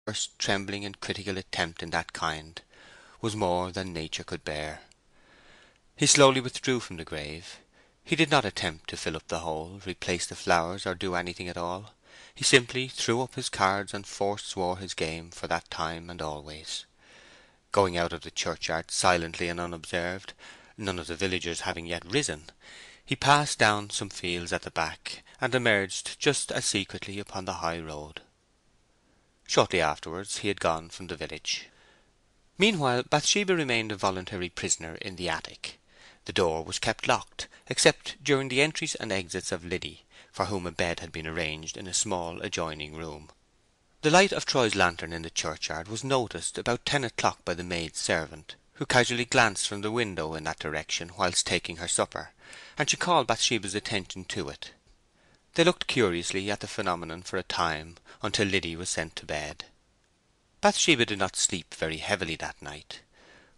first trembling and critical attempt in that kind, was more than nature could bear. He slowly withdrew from the grave. He did not attempt to fill up the hole, replace the flowers, or do anything at all. He simply threw up his cards and forswore his game for that time and always. Going out of the churchyard silently and unobserved, none of the villagers having yet risen, he passed down some fields at the back, and emerged just as secretly upon the high road. Shortly afterwards he had gone from the village. Meanwhile Bathsheba remained a voluntary prisoner in the attic. The door was kept locked, except during the entries and exits of Liddy, for whom a bed had been arranged in a small adjoining room. The light of Troy's lantern in the churchyard was noticed about 10 o'clock by the maid servant, who casually glanced from the window in that direction whilst taking her supper, and she called Bathsheba's attention to it. They looked curiously at the phenomenon for a time, until Liddy was sent to bed. Bathsheba did not sleep very heavily that night.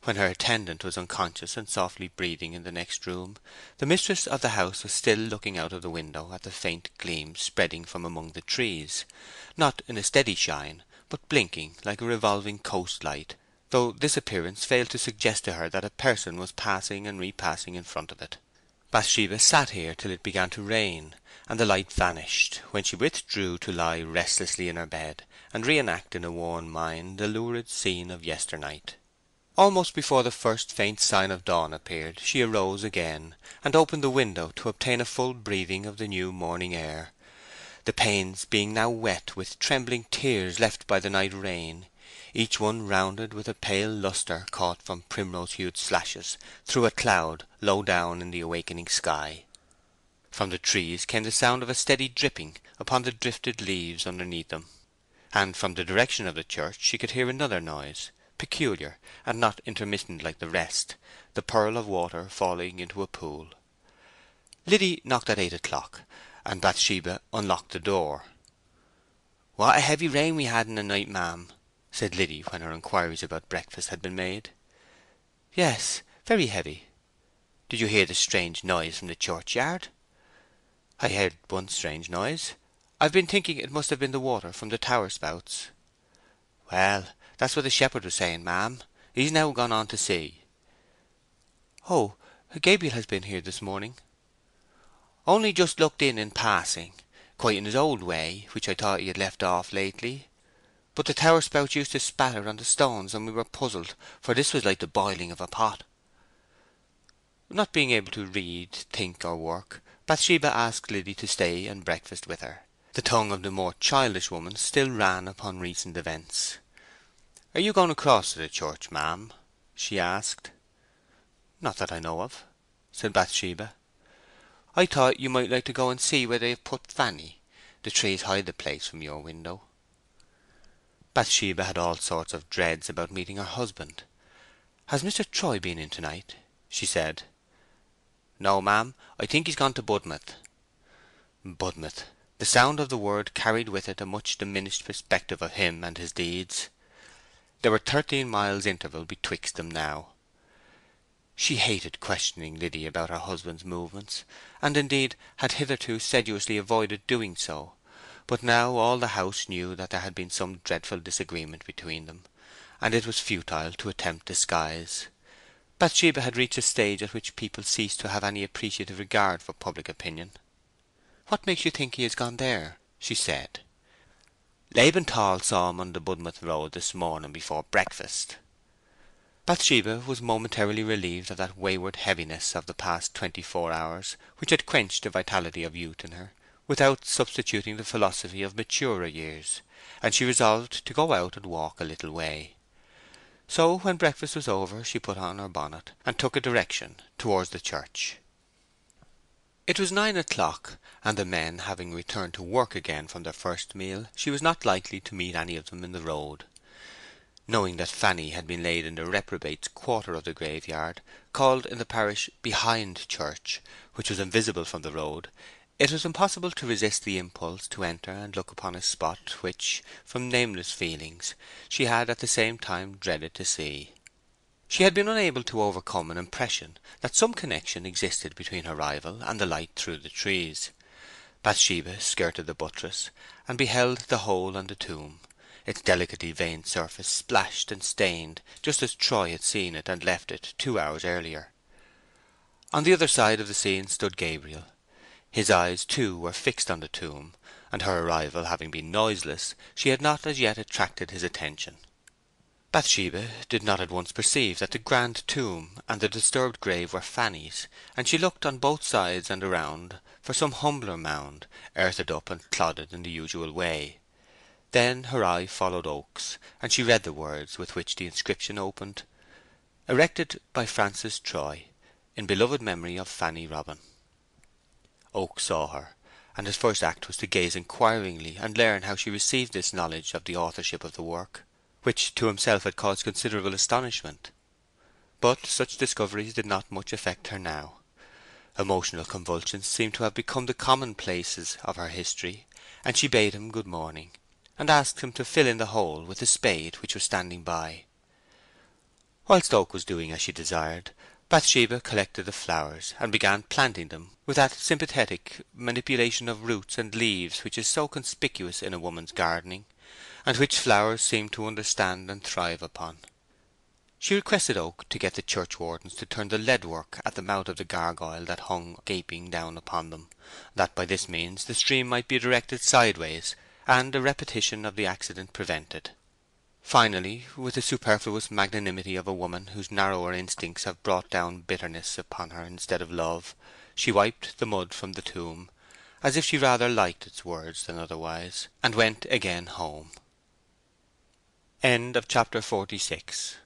When her attendant was unconscious and softly breathing in the next room, the mistress of the house was still looking out of the window at the faint gleam spreading from among the trees, not in a steady shine, but blinking like a revolving coast light, though this appearance failed to suggest to her that a person was passing and repassing in front of it. Bathsheba sat here till it began to rain, and the light vanished, when she withdrew to lie restlessly in her bed and reenact in a worn mind the lurid scene of yesternight. Almost before the first faint sign of dawn appeared, she arose again, and opened the window to obtain a full breathing of the new morning air. The panes being now wet with trembling tears left by the night rain, each one rounded with a pale lustre caught from primrose-hued slashes through a cloud low down in the awakening sky. From the trees came the sound of a steady dripping upon the drifted leaves underneath them, and from the direction of the church she could hear another noise, peculiar and not intermittent like the rest, the purl of water falling into a pool. Liddy knocked at 8 o'clock, and Bathsheba unlocked the door. "What a heavy rain we had in the night, ma'am," said Liddy when her inquiries about breakfast had been made. "Yes, very heavy." "Did you hear the strange noise from the churchyard?" "I heard one strange noise. I've been thinking it must have been the water from the tower spouts." "Well, that's what the shepherd was saying, ma'am. He's now gone on to see." "Oh, Gabriel has been here this morning." "Only just looked in passing, quite in his old way, which I thought he had left off lately. But the tower spouts used to spatter on the stones, and we were puzzled, for this was like the boiling of a pot." Not being able to read, think, or work, Bathsheba asked Liddy to stay and breakfast with her. The tongue of the more childish woman still ran upon recent events. "Are you going across to the church, ma'am?" she asked. "Not that I know of," said Bathsheba. "I thought you might like to go and see where they have put Fanny. The trees hide the place from your window." Bathsheba had all sorts of dreads about meeting her husband. "Has Mr. Troy been in to-night?" she said. "No, ma'am. I think he's gone to Budmouth." Budmouth! The sound of the word carried with it a much diminished perspective of him and his deeds. There were 13 miles interval betwixt them now. She hated questioning Liddy about her husband's movements, and indeed had hitherto sedulously avoided doing so. But now all the house knew that there had been some dreadful disagreement between them, and it was futile to attempt disguise. Bathsheba had reached a stage at which people ceased to have any appreciative regard for public opinion. "What makes you think he has gone there?" she said. "Laban Tall saw him on the Budmouth road this morning before breakfast." Bathsheba was momentarily relieved of that wayward heaviness of the past 24 hours which had quenched the vitality of youth in her, without substituting the philosophy of maturer years, and she resolved to go out and walk a little way. So when breakfast was over she put on her bonnet, and took a direction towards the church. It was 9 o'clock, and the men having returned to work again from their first meal, she was not likely to meet any of them in the road. Knowing that Fanny had been laid in the reprobate's quarter of the graveyard, called in the parish behind church, which was invisible from the road, it was impossible to resist the impulse to enter and look upon a spot which, from nameless feelings, she had at the same time dreaded to see. She had been unable to overcome an impression that some connection existed between her rival and the light through the trees. Bathsheba skirted the buttress, and beheld the hole and the tomb. its delicately veined surface splashed and stained, just as Troy had seen it and left it 2 hours earlier. On the other side of the scene stood Gabriel. His eyes, too, were fixed on the tomb, and her arrival having been noiseless, she had not as yet attracted his attention. Bathsheba did not at once perceive that the grand tomb and the disturbed grave were Fanny's, and she looked on both sides and around for some humbler mound, earthed up and clodded in the usual way. Then her eye followed Oak's, and she read the words with which the inscription opened: "Erected by Francis Troy, in beloved memory of Fanny Robin." Oak saw her, and his first act was to gaze inquiringly and learn how she received this knowledge of the authorship of the work, which to himself had caused considerable astonishment. But such discoveries did not much affect her now. Emotional convulsions seemed to have become the commonplaces of her history, and she bade him good morning, and asked him to fill in the hole with the spade which was standing by. Whilst Oak was doing as she desired, Bathsheba collected the flowers and began planting them with that sympathetic manipulation of roots and leaves which is so conspicuous in a woman's gardening, and which flowers seem to understand and thrive upon. She requested Oak to get the churchwardens to turn the leadwork at the mouth of the gargoyle that hung gaping down upon them, that by this means the stream might be directed sideways, and a repetition of the accident prevented. Finally, with the superfluous magnanimity of a woman whose narrower instincts have brought down bitterness upon her instead of love, she wiped the mud from the tomb, as if she rather liked its words than otherwise, and went again home. End of chapter 46.